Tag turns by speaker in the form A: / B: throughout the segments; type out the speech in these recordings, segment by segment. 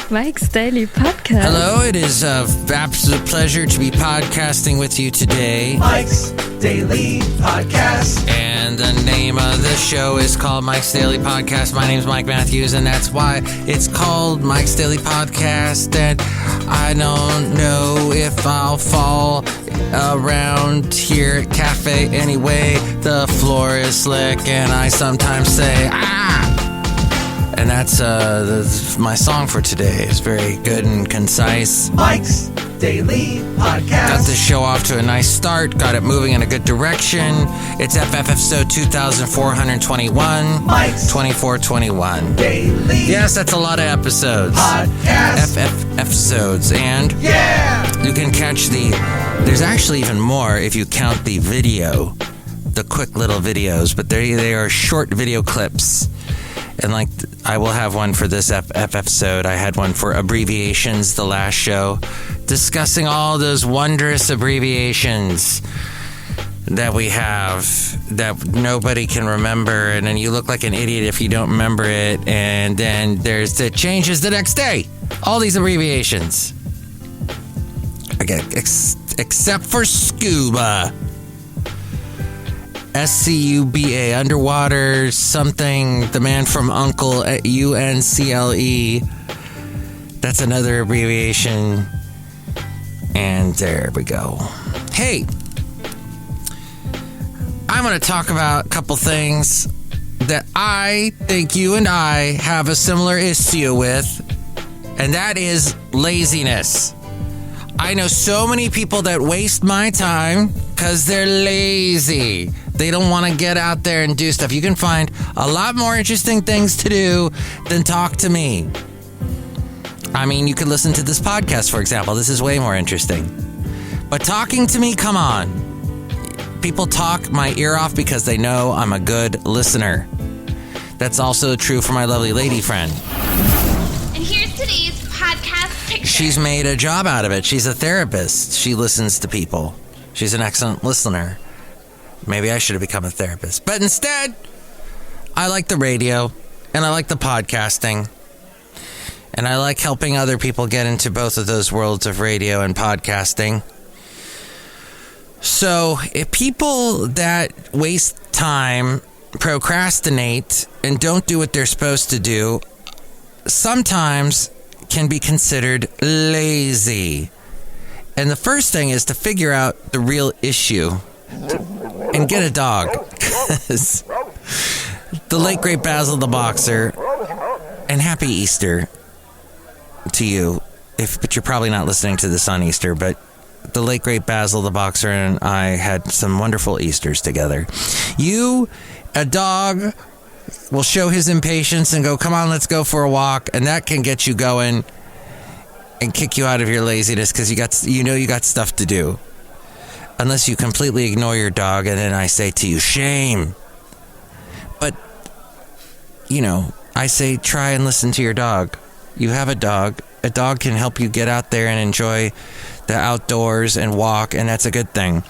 A: Mike's Daily Podcast.
B: Hello, it is an absolute pleasure to be podcasting with you today.
C: Mike's Daily Podcast.
B: And the name of the show is called Mike's Daily Podcast. My name's Mike Matthews, and that's why it's called Mike's Daily Podcast. And I don't know if I'll fall around here at Cafe anyway. The floor is slick, and I sometimes say, ah! And that's my song for today. It's very good and concise.
C: Mike's Daily Podcast.
B: Got this show off to a nice start. Got it moving in a good direction. It's FF episode 2421.
C: Mike's
B: 2421.
C: Daily.
B: Yes, that's a lot of episodes.
C: Podcast.
B: FF episodes. And
C: yeah!
B: you can catch there's actually even more if you count the video. The quick little videos. But they are short video clips. And I will have one for this episode. I had one for abbreviations the last show, discussing all those wondrous abbreviations that we have that nobody can remember. And then you look like an idiot if you don't remember it. And then there's the changes the next day. All these abbreviations. Okay, except for scuba. SCUBA, underwater something, the man from Uncle at UNCLE. That's another abbreviation. And there we go. Hey, I'm going to talk about a couple things that I think you and I have a similar issue with, and that is laziness. I know so many people that waste my time because they're lazy. They don't want to get out there and do stuff. You can find a lot more interesting things to do than talk to me. I mean, you could listen to this podcast, for example. This is way more interesting. But talking to me, come on. People talk my ear off because they know I'm a good listener. That's also true for my lovely lady friend.
D: And here's today's podcast picture.
B: She's made a job out of it. She's a therapist. She listens to people. She's an excellent listener. Maybe I should have become a therapist. But instead, I like the radio, and I like the podcasting, and I like helping other people get into both of those worlds of radio and podcasting. So, if people that waste time, procrastinate, and don't do what they're supposed to do, sometimes can be considered lazy. And the first thing is to figure out the real issue. And get a dog. The late great Basil the Boxer, and happy Easter to you. But you're probably not listening to this on Easter, but the late great Basil the Boxer and I had some wonderful Easters together. A dog will show his impatience and go, come on, let's go for a walk, and that can get you going and kick you out of your laziness because you got stuff to do. Unless you completely ignore your dog, and then I say to you, shame. But, I say try and listen to your dog. You have a dog. A dog can help you get out there and enjoy the outdoors and walk, and that's a good thing.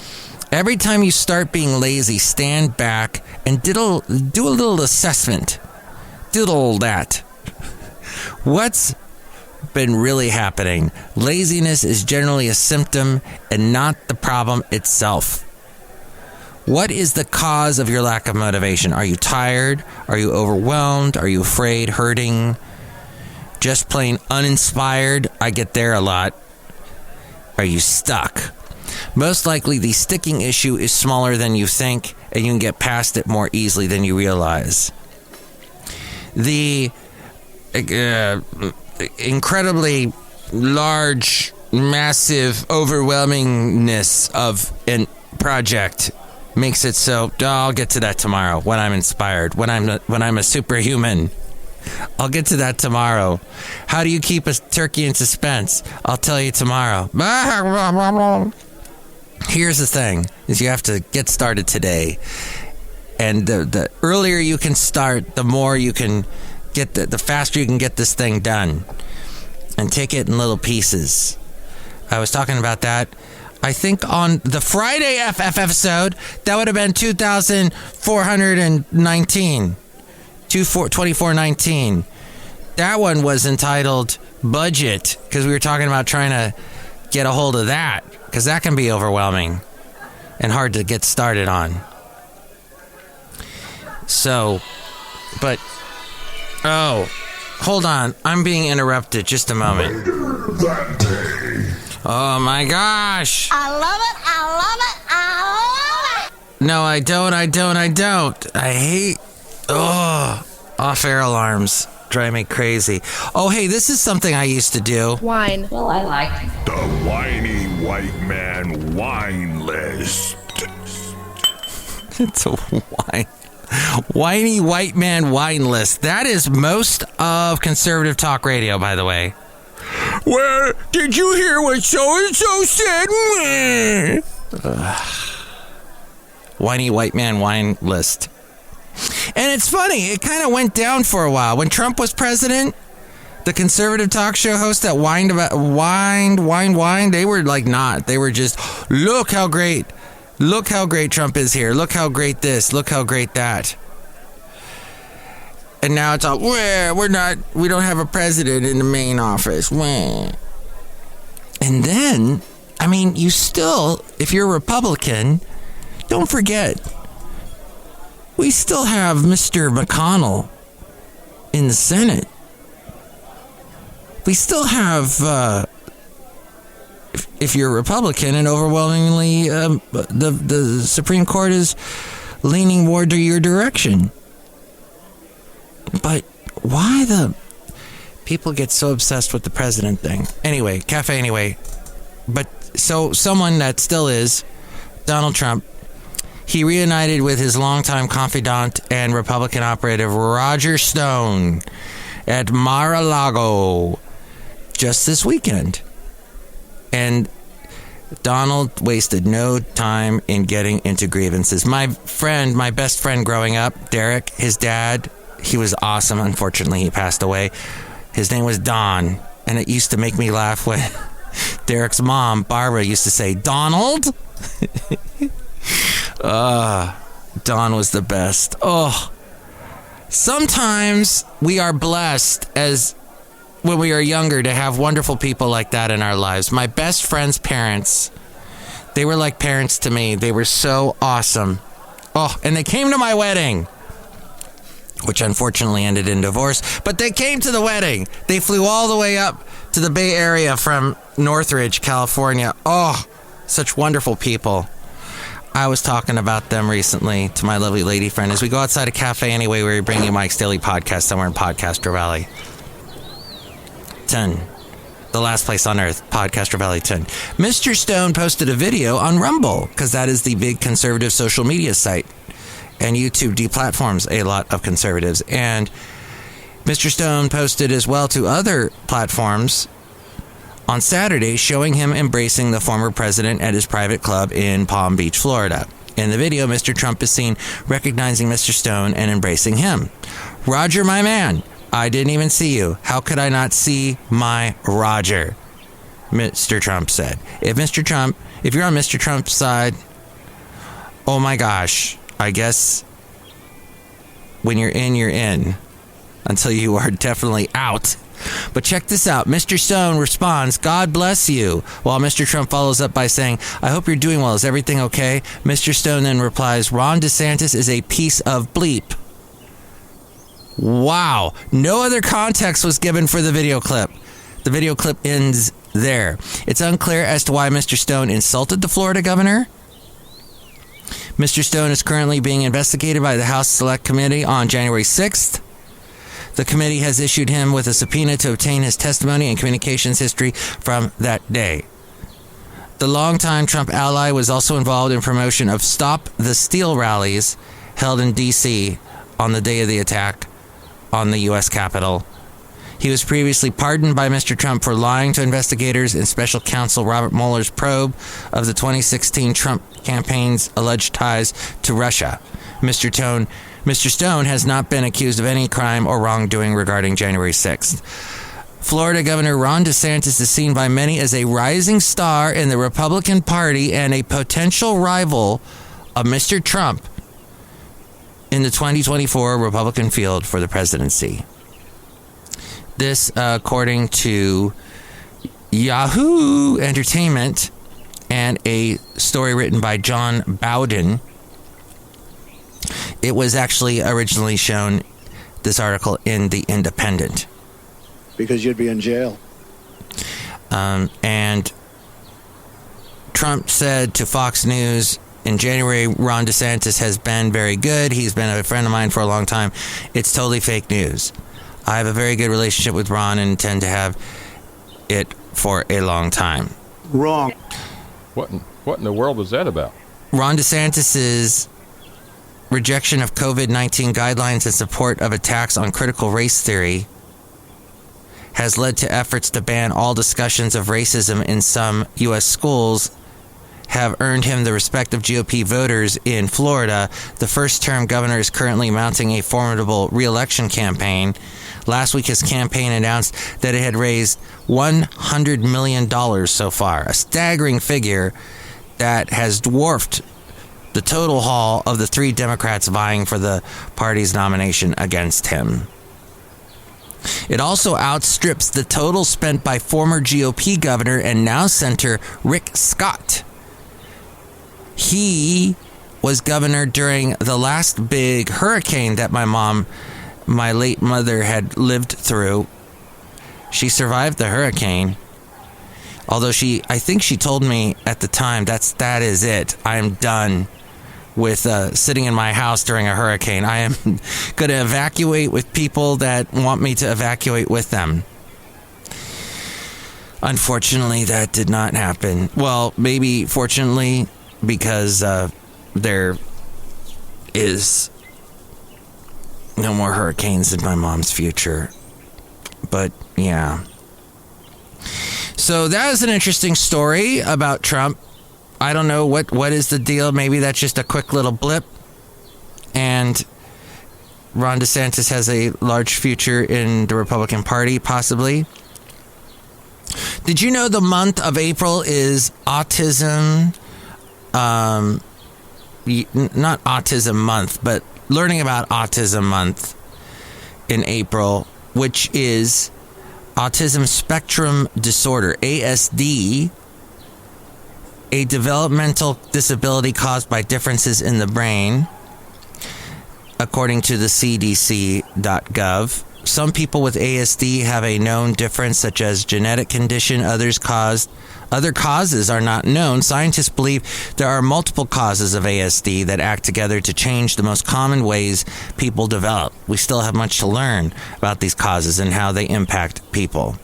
B: Every time you start being lazy, stand back and do a little assessment. Diddle that. What's been really happening? Laziness is generally a symptom and not the problem itself. What is the cause of your lack of motivation? Are you tired? Are you overwhelmed? Are you afraid, hurting? Just plain uninspired? I get there a lot. Are you stuck? Most likely the sticking issue is smaller than you think, and you can get past it more easily than you realize. The incredibly large, massive overwhelmingness of a project makes it so, I'll get to that tomorrow when I'm inspired, when I'm a superhuman. I'll get to that tomorrow. How do you keep a turkey in suspense? I'll tell you tomorrow. Here's the thing, is you have to get started today. And the earlier you can start, the more you can get, the faster you can get this thing done. And take it in little pieces. I was talking about that, I think, on the Friday FF episode. That would have been 2419. 2419. That one was entitled budget, because we were talking about trying to get a hold of that, because that can be overwhelming and hard to get started on. So, but, oh, hold on. I'm being interrupted. Just a moment. Oh my gosh.
A: I love it. I love it. I love it.
B: No, I don't. I hate, off-air alarms drive me crazy. Oh, hey, this is something I used to do.
E: Wine.
A: Well, I like
F: The Whiny White Man Wine List.
B: It's a whiny white man wine list. That is most of conservative talk radio, by the way. Well, did you hear what so-and-so said? Whiny white man wine list. And it's funny, it kind of went down for a while. When Trump was president, the conservative talk show hosts that whined about wine, they were like not. They were just, look how great Trump is here. Look how great this, look how great that. And now it's all, we don't have a president in the main office. And then, I mean, you still, if you're a Republican, don't forget, we still have Mr. McConnell in the Senate. We still have, if you're a Republican, and overwhelmingly the Supreme Court is leaning more to your direction. But why the people get so obsessed with the president thing? Anyway, cafe anyway. But so someone that still is, Donald Trump, he reunited with his longtime confidant and Republican operative Roger Stone at Mar-a-Lago just this weekend. And Donald wasted no time in getting into grievances. My best friend growing up, Derek, his dad, he was awesome. Unfortunately, he passed away. His name was Don. And it used to make me laugh when Derek's mom, Barbara, used to say, Donald? Don was the best. Oh, sometimes we are blessed as when we are younger to have wonderful people like that in our lives. My best friend's parents, they were like parents to me. They were so awesome. Oh, and they came to my wedding, which unfortunately ended in divorce, but they came to the wedding. They flew all the way up to the Bay Area from Northridge, California. Oh, such wonderful people. I was talking about them recently to my lovely lady friend as we go outside a cafe anyway, where we bring you Mike's Daily Podcast somewhere in Podcaster Valley. 10. The last place on earth, Podcaster Valley 10. Mr. Stone posted a video on Rumble, because that is the big conservative social media site. And YouTube deplatforms a lot of conservatives. And Mr. Stone posted as well to other platforms on Saturday, showing him embracing the former president at his private club in Palm Beach, Florida. In the video, Mr. Trump is seen recognizing Mr. Stone and embracing him. Roger, my man, I didn't even see you. How could I not see my Roger? Mr. Trump said. If you're on Mr. Trump's side, oh my gosh, I guess when you're in, you're in. Until you are definitely out. But check this out. Mr. Stone responds, God bless you, while Mr. Trump follows up by saying, I hope you're doing well. Is everything okay? Mr. Stone then replies, Ron DeSantis is a piece of bleep. Wow. No other context was given for the video clip. The video clip ends there. It's unclear as to why Mr. Stone insulted the Florida governor. Mr. Stone is currently being investigated by the House Select Committee on January 6th. The committee has issued him with a subpoena to obtain his testimony and communications history from that day. The longtime Trump ally was also involved in promotion of Stop the Steal rallies held in D.C. on the day of the attack on the U.S. Capitol. He was previously pardoned by Mr. Trump for lying to investigators in special counsel Robert Mueller's probe of the 2016 Trump campaign's alleged ties to Russia. Mr. Stone has not been accused of any crime or wrongdoing regarding January 6th. Florida Governor Ron DeSantis is seen by many as a rising star in the Republican Party and a potential rival of Mr. Trump in the 2024 Republican field for the presidency. This, according to Yahoo Entertainment and a story written by John Bowden. It was actually originally shown, this article, in The Independent.
E: Because you'd be in jail.
B: And Trump said to Fox News in January, Ron DeSantis has been very good. He's been a friend of mine for a long time. It's totally fake news. I have a very good relationship with Ron and intend to have it for a long time.
E: Wrong.
G: What in the world was that about?
B: Ron DeSantis's rejection of COVID-19 guidelines and support of attacks on critical race theory has led to efforts to ban all discussions of racism in some U.S. schools, have earned him the respect of GOP voters in Florida. The first-term governor is currently mounting a formidable re-election campaign. Last week, his campaign announced that it had raised $100 million so far, a staggering figure that has dwarfed the total haul of the three Democrats vying for the party's nomination against him. It also outstrips the total spent by former GOP governor and now Senator Rick Scott. He was governor during the last big hurricane that my late mother, had lived through. She survived the hurricane. Although I think she told me at the time, that is it. I am done with sitting in my house during a hurricane. I am going to evacuate with people that want me to evacuate with them. Unfortunately, that did not happen. Well, maybe fortunately, because there is no more hurricanes in my mom's future. But yeah. So that is an interesting story about Trump. I don't know what is the deal. Maybe that's just a quick little blip. And Ron DeSantis has a large future in the Republican Party, possibly. Did you know the month of April is autism? Not autism month, but learning about autism month in April, which is Autism Spectrum Disorder, ASD, a developmental disability caused by differences in the brain, according to the CDC.gov. Some people with ASD have a known difference, such as genetic condition. Other causes are not known. Scientists believe there are multiple causes of ASD that act together to change the most common ways people develop. We still have much to learn about these causes and how they impact people.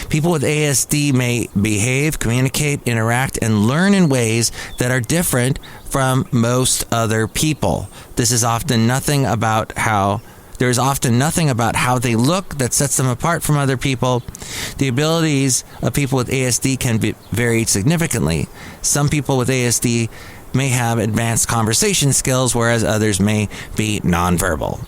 B: People with ASD may behave, communicate, interact, and learn in ways that are different from most other people. There's often nothing about how they look that sets them apart from other people. The abilities of people with ASD can vary significantly. Some people with ASD may have advanced conversation skills, whereas others may be nonverbal.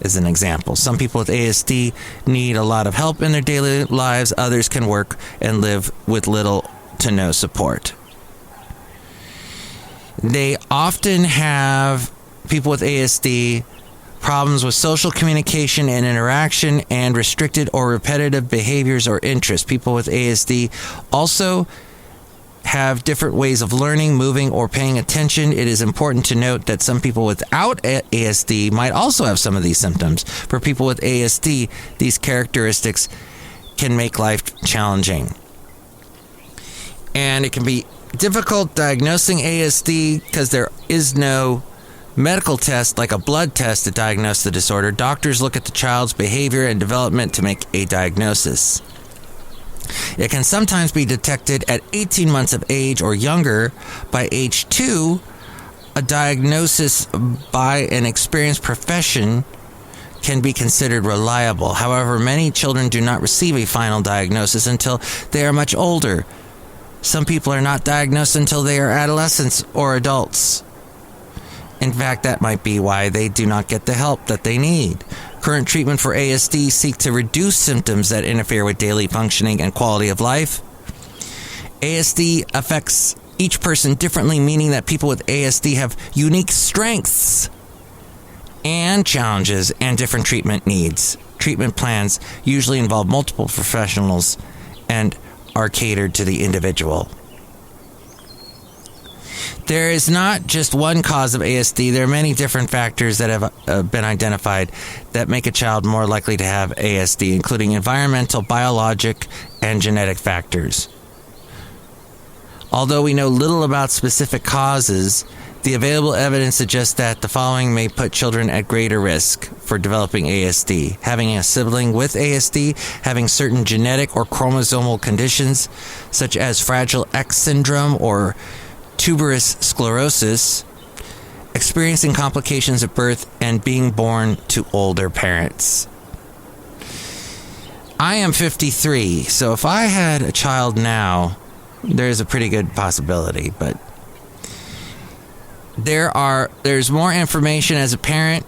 B: As an example, some people with ASD need a lot of help in their daily lives. Others can work and live with little to no support. They often have, people with ASD, problems with social communication and interaction and restricted or repetitive behaviors or interests. People with ASD also have different ways of learning, moving, or paying attention. It is important to note that some people without ASD might also have some of these symptoms. For people with ASD, these characteristics can make life challenging. And it can be difficult diagnosing ASD because there is no medical test like a blood test to diagnose the disorder. Doctors look at the child's behavior and development to make a diagnosis. It can sometimes be detected at 18 months of age or younger. By age 2, a diagnosis by an experienced profession can be considered reliable. However, many children do not receive a final diagnosis until they are much older. Some people are not diagnosed until they are adolescents or adults. In fact, that might be why they do not get the help that they need. Current treatment for ASD seek to reduce symptoms that interfere with daily functioning and quality of life. ASD affects each person differently, meaning that people with ASD have unique strengths and challenges and different treatment needs. Treatment plans usually involve multiple professionals and are catered to the individual. There is not just one cause of ASD. There are many different factors that have been identified that make a child more likely to have ASD, including environmental, biologic, and genetic factors. Although we know little about specific causes, the available evidence suggests that the following may put children at greater risk for developing ASD: having a sibling with ASD, having certain genetic or chromosomal conditions, such as Fragile X syndrome or tuberous sclerosis, experiencing complications at birth, and being born to older parents. I am 53, so if I had a child now, there's a pretty good possibility, but there's more information as a parent.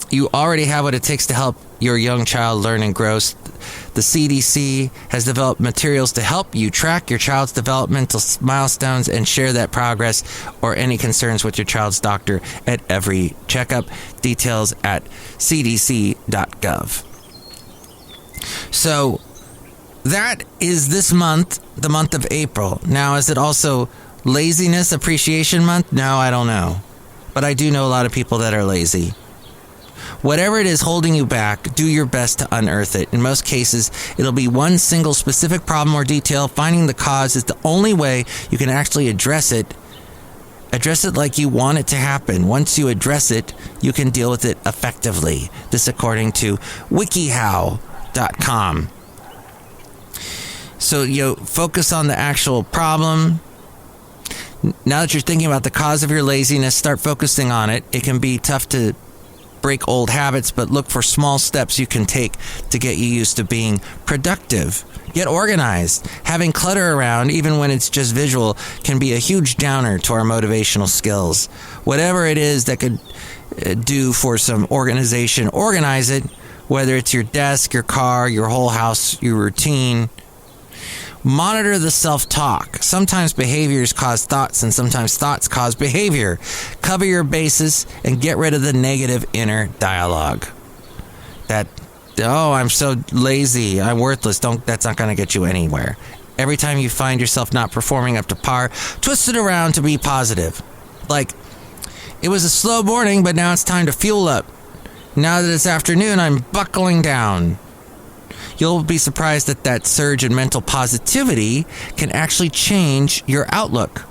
B: You already have what it takes to help your young child learn and grow. The CDC has developed materials to help you track your child's developmental milestones and share that progress or any concerns with your child's doctor at every checkup. Details at cdc.gov. So that is this month, the month of April. Now, is it also Laziness Appreciation Month? No, I don't know. But I do know a lot of people that are lazy. Whatever it is holding you back, do your best to unearth it. In most cases, it'll be one single specific problem or detail. Finding the cause is the only way you can actually address it. Address it like you want it to happen. Once you address it, you can deal with it effectively. This according to wikihow.com. So, focus on the actual problem. Now that you're thinking about the cause of your laziness, start focusing on it. It can be tough to break old habits, but look for small steps you can take to get you used to being productive. Get organized. Having clutter around, even when it's just visual, can be a huge downer to our motivational skills. Whatever it is that could do for some organization, organize it, whether it's your desk, your car, your whole house, your routine. Monitor the self-talk. Sometimes behaviors cause thoughts, and sometimes thoughts cause behavior. Cover your bases and get rid of the negative inner dialogue. I'm so lazy, I'm worthless. That's not going to get you anywhere. Every time you find yourself not performing up to par, twist it around to be positive. Like, it was a slow morning, but now it's time to fuel up. Now that it's afternoon, I'm buckling down. You'll be surprised that surge in mental positivity can actually change your outlook.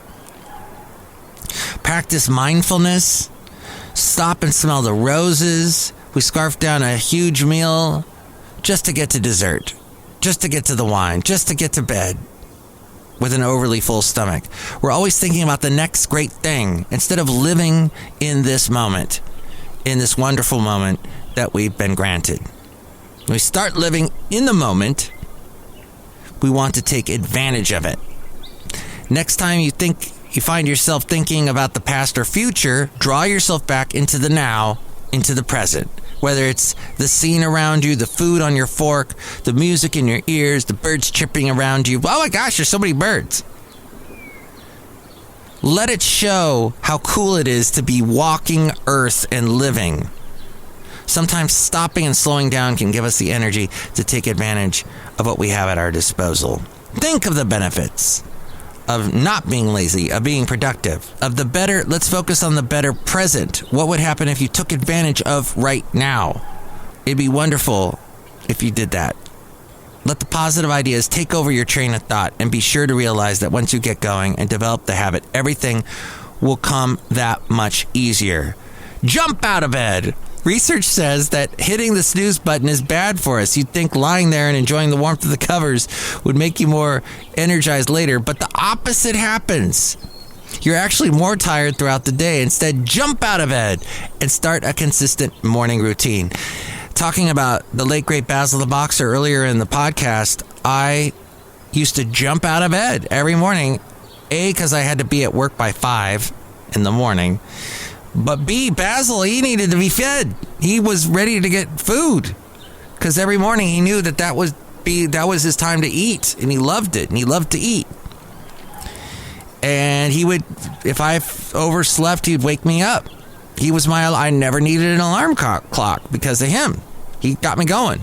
B: Practice mindfulness. Stop and smell the roses. We scarf down a huge meal just to get to dessert, just to get to the wine, just to get to bed with an overly full stomach. We're always thinking about the next great thing instead of living in this moment, in this wonderful moment that we've been granted. When we start living in the moment, we want to take advantage of it. Next time you find yourself thinking about the past or future, draw yourself back into the now, into the present. Whether it's the scene around you, the food on your fork, the music in your ears, the birds chirping around you. Oh my gosh, there's so many birds. Let it show how cool it is to be walking Earth and living. Sometimes stopping and slowing down can give us the energy to take advantage of what we have at our disposal. Think of the benefits of not being lazy, of being productive, of the better. Let's focus on the better present. What would happen if you took advantage of right now? It'd be wonderful if you did that. Let the positive ideas take over your train of thought, and be sure to realize that once you get going and develop the habit, everything will come that much easier. Jump out of bed. Research says that hitting the snooze button is bad for us. You'd think lying there and enjoying the warmth of the covers would make you more energized later, but the opposite happens. You're actually more tired throughout the day. Instead, jump out of bed and start a consistent morning routine. Talking about the late, great Basil the Boxer earlier in the podcast, I used to jump out of bed every morning. A, because I had to be at work by 5 in the morning. But B, Basil, he needed to be fed. He was ready to get food. Because every morning he knew that was his time to eat. And he loved it. And he loved to eat. And he would, if I overslept, he'd wake me up. I never needed an alarm clock because of him. He got me going.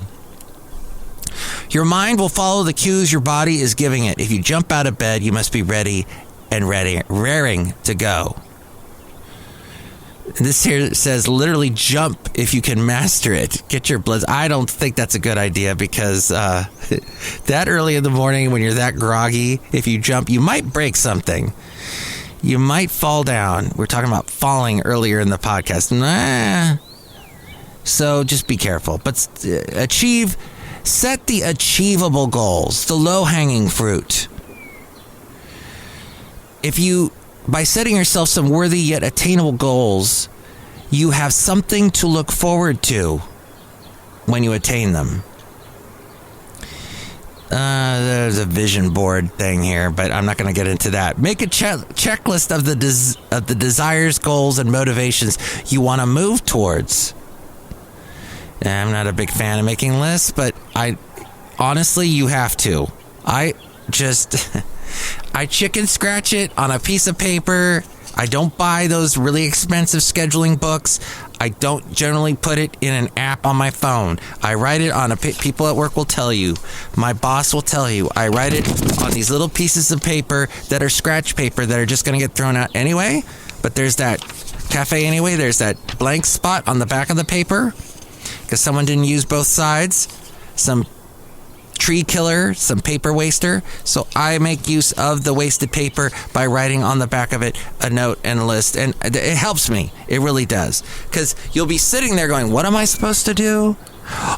B: Your mind will follow the cues your body is giving it. If you jump out of bed, you must be ready, raring to go. This here says literally jump if you can master it. Get your bloods. I don't think that's a good idea because that early in the morning when you're that groggy, if you jump, you might break something. You might fall down. We're talking about falling earlier in the podcast. So just be careful. But set the achievable goals, the low-hanging fruit. By setting yourself some worthy yet attainable goals, you have something to look forward to when you attain them. There's a vision board thing here, but I'm not going to get into that. Make a checklist of the desires, goals, and motivations you want to move towards. I'm not a big fan of making lists, but honestly, you have to. I chicken scratch it on a piece of paper. I don't buy those really expensive scheduling books. I don't generally put it in an app on my phone. I write it on people at work will tell you. My boss will tell you. I write it on these little pieces of paper that are scratch paper that are just going to get thrown out anyway. But there's that cafe anyway. There's that blank spot on the back of the paper because someone didn't use both sides. Some tree killer, some paper waster. So I make use of the wasted paper by writing on the back of it a note and a list. And it helps me. It really does. Because you'll be sitting there going, what am I supposed to do?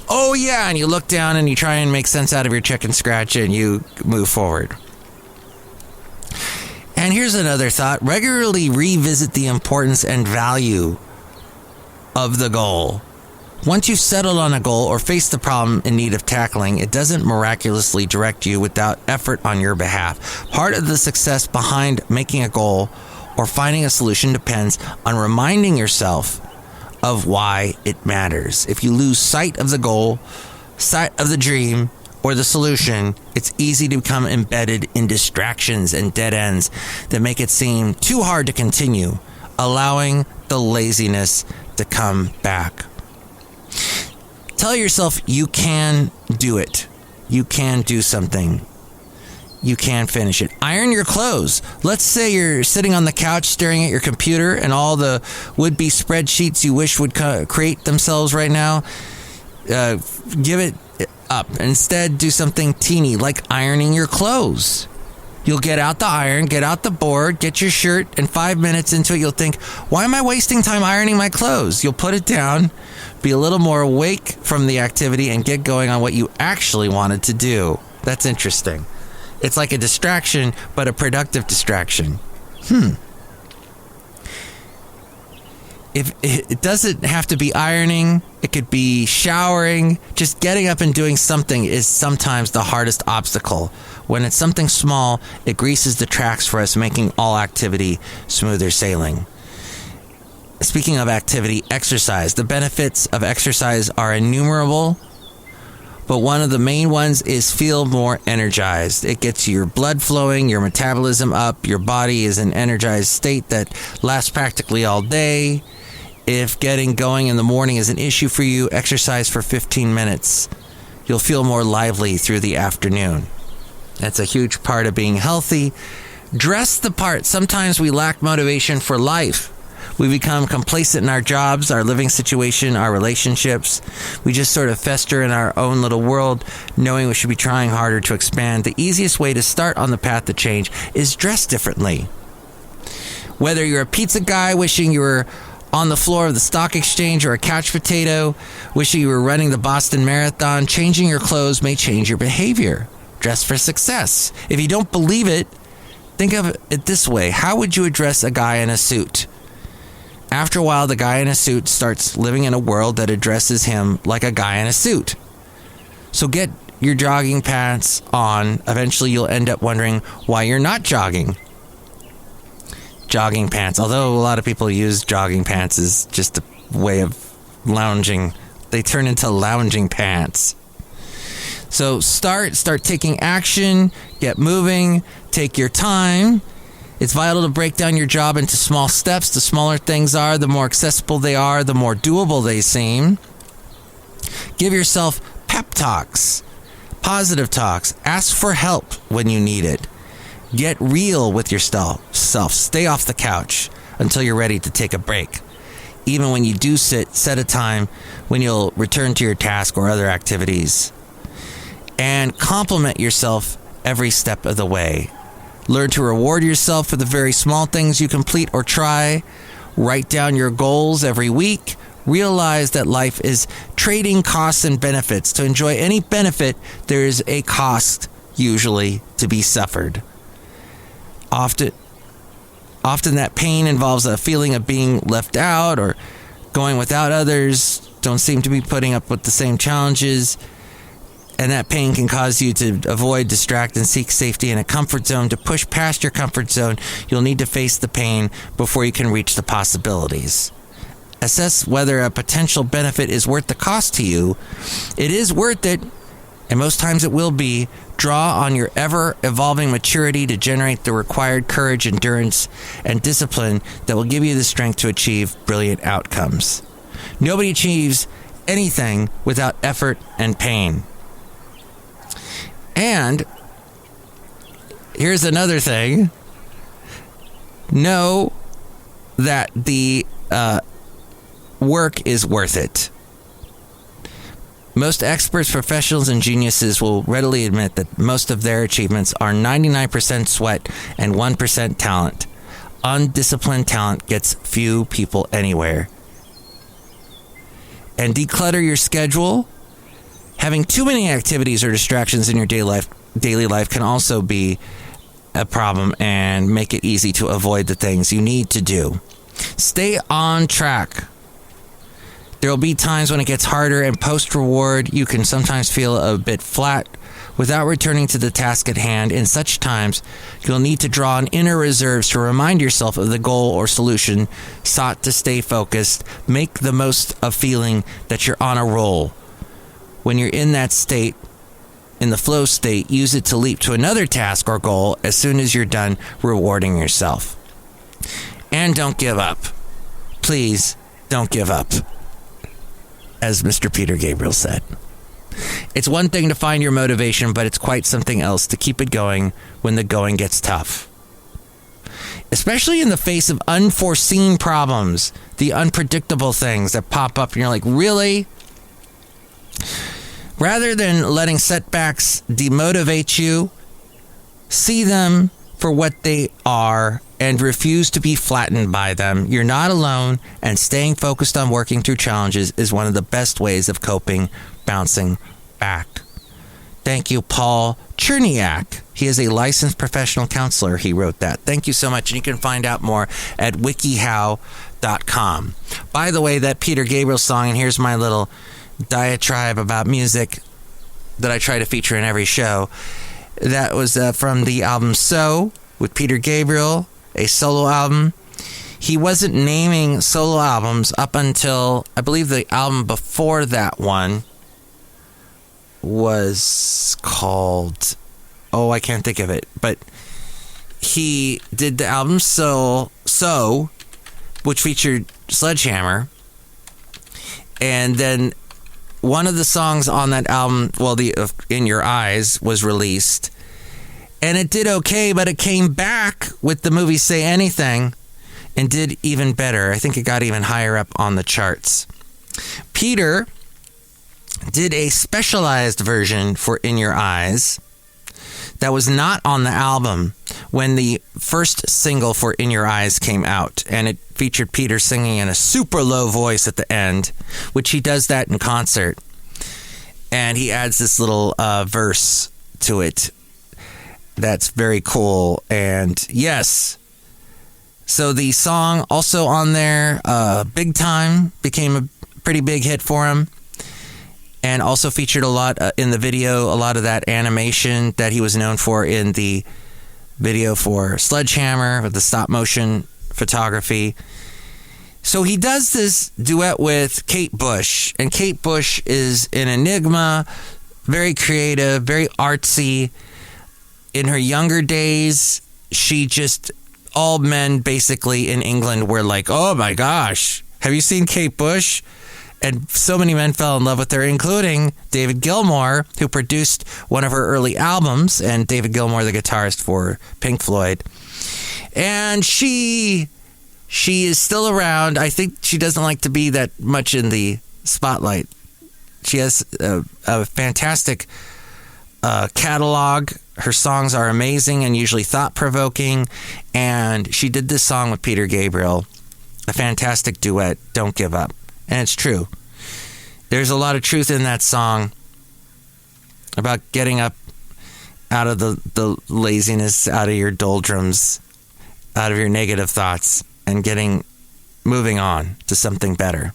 B: Oh, yeah. And you look down and you try and make sense out of your chicken scratch and you move forward. And here's another thought. Regularly revisit the importance and value of the goal. Once you've settled on a goal or faced the problem in need of tackling, it doesn't miraculously direct you without effort on your behalf. Part of the success behind making a goal or finding a solution depends on reminding yourself of why it matters. If you lose sight of the goal, sight of the dream, or the solution, it's easy to become embedded in distractions and dead ends that make it seem too hard to continue, allowing the laziness to come back. Tell yourself you can do it. You can do something. You can finish it. Iron your clothes. Let's say you're sitting on the couch staring at your computer and all the would-be spreadsheets you wish would create themselves right now. Give it up. Instead, do something teeny like ironing your clothes. You'll get out the iron, get out the board, get your shirt, and 5 minutes into it, you'll think, why am I wasting time ironing my clothes? You'll put it down, be a little more awake from the activity, and get going on what you actually wanted to do. That's interesting. It's like a distraction, but a productive distraction. If it doesn't have to be ironing, it could be showering. Just getting up and doing something is sometimes the hardest obstacle. When it's something small, it greases the tracks for us, making all activity smoother sailing. Speaking of activity, exercise. The benefits of exercise are innumerable, but one of the main ones is feel more energized. It gets your blood flowing, your metabolism up, your body is in an energized state that lasts practically all day. If getting going in the morning is an issue for you, exercise for 15 minutes. You'll feel more lively through the afternoon. That's a huge part of being healthy. Dress the part. Sometimes we lack motivation for life. We become complacent in our jobs, our living situation, our relationships. We just sort of fester in our own little world, knowing we should be trying harder to expand. The easiest way to start on the path to change is dress differently. Whether you're a pizza guy wishing you were on the floor of the stock exchange or a couch potato wishing you were running the Boston Marathon, changing your clothes may change your behavior. Dress for success. If you don't believe it, think of it this way. How would you address a guy in a suit? After a while, the guy in a suit starts living in a world that addresses him like a guy in a suit. So get your jogging pants on. Eventually, you'll end up wondering why you're not jogging. Jogging pants. Although a lot of people use jogging pants as just a way of lounging. They turn into lounging pants. So start taking action, get moving, take your time, It's vital to break down your job into small steps. The smaller things are, the more accessible they are, the more doable they seem. Give yourself pep talks, positive talks. Ask for help when you need it. Get real with yourself. Stay off the couch until you're ready to take a break. Even when you do set a time when you'll return to your task or other activities. And compliment yourself every step of the way. Learn to reward yourself for the very small things you complete or try. Write down your goals every week. Realize that life is trading costs and benefits. To enjoy any benefit, there is a cost, usually, to be suffered. Often that pain involves a feeling of being left out or going without others, don't seem to be putting up with the same challenges, and that pain can cause you to avoid, distract, and seek safety in a comfort zone. To push past your comfort zone, you'll need to face the pain before you can reach the possibilities. Assess whether a potential benefit is worth the cost to you. It is worth it, and most times it will be. Draw on your ever-evolving maturity to generate the required courage, endurance, and discipline that will give you the strength to achieve brilliant outcomes. Nobody achieves anything without effort and pain. And here's another thing. Know that the work is worth it. Most experts, professionals, and geniuses will readily admit that most of their achievements are 99% sweat and 1% talent. Undisciplined talent gets few people anywhere. And declutter your schedule. Having too many activities or distractions in your daily life can also be a problem and make it easy to avoid the things you need to do. Stay on track. There will be times when it gets harder, and post-reward, you can sometimes feel a bit flat without returning to the task at hand. In such times, you'll need to draw on inner reserves to remind yourself of the goal or solution sought to stay focused. Make the most of feeling that you're on a roll. When you're in that state, in the flow state, use it to leap to another task or goal as soon as you're done rewarding yourself. And don't give up. Please, don't give up. As Mr. Peter Gabriel said. It's one thing to find your motivation, but it's quite something else to keep it going when the going gets tough. Especially in the face of unforeseen problems, the unpredictable things that pop up and you're like, really? Rather than letting setbacks demotivate you, see them for what they are and refuse to be flattened by them. You're not alone, and staying focused on working through challenges is one of the best ways of coping, bouncing back. Thank you, Paul Cherniak. He is a licensed professional counselor. He wrote that. Thank you so much, and you can find out more at wikihow.com. By the way, that Peter Gabriel song, and here's my little diatribe about music that I try to feature in every show, that was from the album So with Peter Gabriel, a solo album. He wasn't naming solo albums up until, I believe the album before that one was called, I can't think of it, but he did the album So, which featured Sledgehammer, and then one of the songs on that album, the In Your Eyes, was released. And it did okay, but it came back with the movie Say Anything and did even better. I think it got even higher up on the charts. Peter did a specialized version for In Your Eyes that was not on the album when the first single for In Your Eyes came out. And it featured Peter singing in a super low voice at the end, which he does that in concert. And he adds this little verse to it. That's very cool. And yes, so the song also on there, Big Time, became a pretty big hit for him. And also featured a lot in the video, a lot of that animation that he was known for in the video for Sledgehammer, with the stop motion photography. So he does this duet with Kate Bush. And Kate Bush is an enigma, very creative, very artsy. In her younger days, she just all men basically in England were like, oh my gosh, have you seen Kate Bush? And so many men fell in love with her, including David Gilmour, who produced one of her early albums, and David Gilmour, the guitarist for Pink Floyd. And she is still around. I think she doesn't like to be that much in the spotlight. She has a fantastic catalog. Her songs are amazing and usually thought-provoking. And she did this song with Peter Gabriel, a fantastic duet, Don't Give Up. And it's true. There's a lot of truth in that song about getting up out of the laziness, out of your doldrums, out of your negative thoughts, and moving on to something better.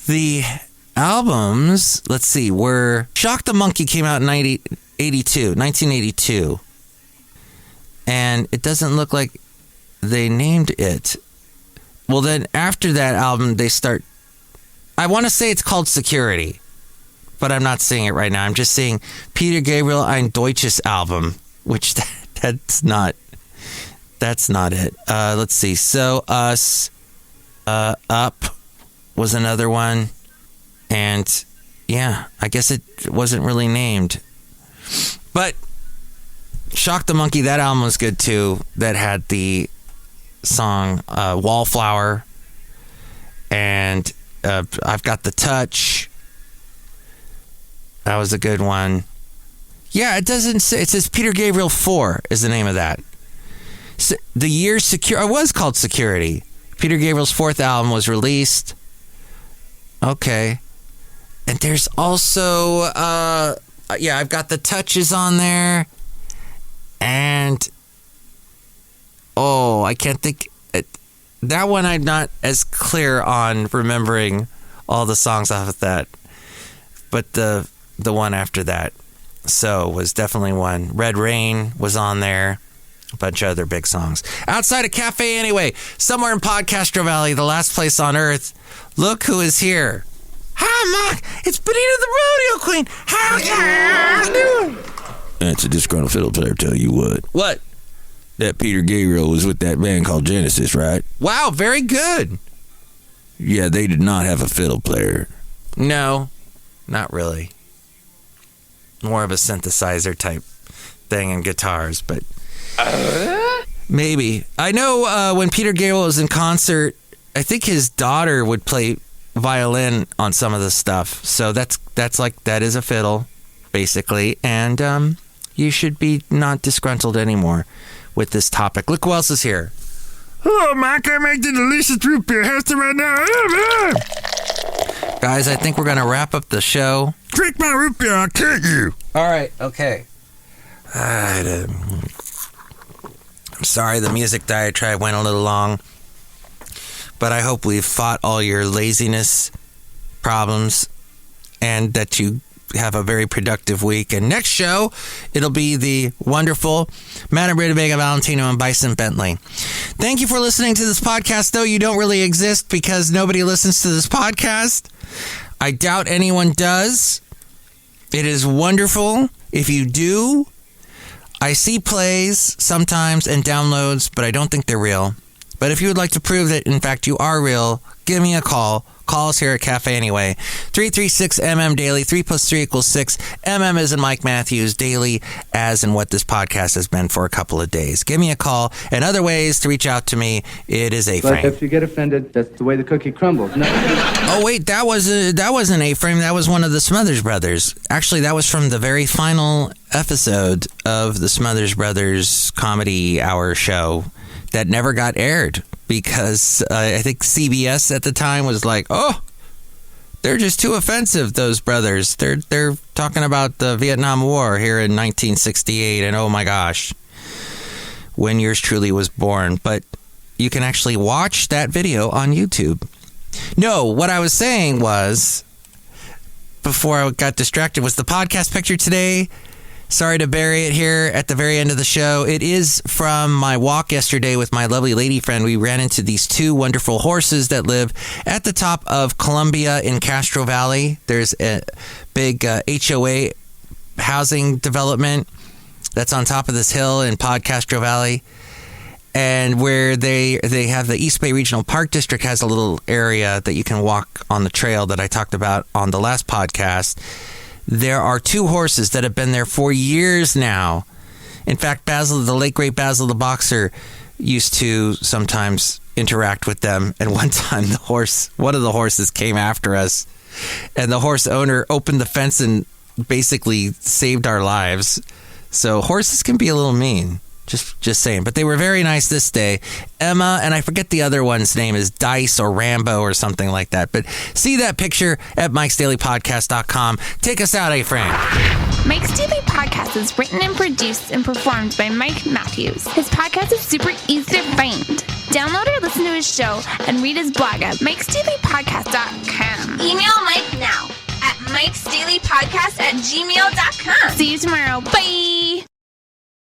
B: The albums, let's see, were Shock the Monkey came out in 1982. And it doesn't look like they named it. Well, then after that album, I want to say it's called Security, but I'm not seeing it right now. I'm just seeing Peter Gabriel Ein Deutsches Album, which that's not it. Let's see. So Us, Up was another one. And yeah, I guess it wasn't really named. But Shock the Monkey, that album was good too. That had the song Wallflower, and I've Got the Touch. That was a good one. Yeah, it doesn't say. It says Peter Gabriel 4 is the name of that. So the year it was called Security. Peter Gabriel's 4th album was released. Okay. And there's also I've Got the Touches on there. And I can't think. That one I'm not as clear on remembering all the songs off of that. But the one after that, So, was definitely one. Red Rain was on there. A bunch of other big songs. Outside a cafe anyway, somewhere in Podcastro Valley, the last place on earth. Look who is here. Hi, Mark. It's Benita the Rodeo Queen. How you doing?
H: That's a disgruntled fiddle player, tell you what.
B: What?
H: That Peter Gabriel was with that band called Genesis, right?
B: Wow, very good.
H: Yeah, they did not have a fiddle player.
B: No, not really. More of a synthesizer type thing and guitars, but maybe. I know when Peter Gabriel was in concert, I think his daughter would play violin on some of the stuff. So that's like, that is a fiddle, basically. And you should be not disgruntled anymore with this topic. Look who else is here.
H: Oh, Mike, I make the delicious root beer Hester right now.
B: Guys, I think we're going to wrap up the show.
H: Drink my root beer, I'll kill you.
B: All right, okay. I'm sorry the music diatribe went a little long, but I hope we've fought all your laziness problems and that you have a very productive week. And next show, it'll be the wonderful Madame Rootabega, Valentino, and Bison Bentley. Thank you for listening to this podcast, though you don't really exist because nobody listens to this podcast. I doubt anyone does. It is wonderful if you do. I see plays sometimes and downloads, but I don't think they're real. But if you would like to prove that, in fact, you are real, give me a call. Call us here at Cafe Anyway. 336-MM Daily. 3 plus 3 equals 6. MM is in Mike Matthews. Daily as in what this podcast has been for a couple of days. Give me a call. And other ways to reach out to me, it is A-Frame.
I: But if you get offended, that's the way the cookie crumbles. No.
B: Oh, wait, that wasn't A-Frame. That was one of the Smothers Brothers. Actually, that was from the very final episode of the Smothers Brothers Comedy Hour show that never got aired. Because I think CBS at the time was like, oh, they're just too offensive, those brothers. They're talking about the Vietnam War here in 1968, and oh my gosh, when yours truly was born. But you can actually watch that video on YouTube. No, what I was saying was, before I got distracted, was the podcast picture today. Sorry to bury it here at the very end of the show. It is from my walk yesterday with my lovely lady friend. We ran into these two wonderful horses that live at the top of Columbia in Castro Valley. There's a big HOA housing development. that's on top of this hill in Podcastro Valley. And where they have the East Bay Regional Park District has a little area that you can walk on the trail that I talked about on the last podcast. There are 2 horses that have been there for years now. In fact, Basil, the late great Basil the Boxer, used to sometimes interact with them. And one time one of the horses came after us, and the horse owner opened the fence and basically saved our lives. So horses can be a little mean. Just saying. But they were very nice this day. Emma, and I forget the other one's name is Dice or Rambo or something like that. But see that picture at MikesDailyPodcast.com. Take us out, Frank.
D: Mike's Daily Podcast is written and produced and performed by Mike Matthews. His podcast is super easy to find. Download or listen to his show and read his blog at MikesDailyPodcast.com.
A: Email Mike now at MikesDailyPodcast@gmail.com.
D: See you tomorrow. Bye!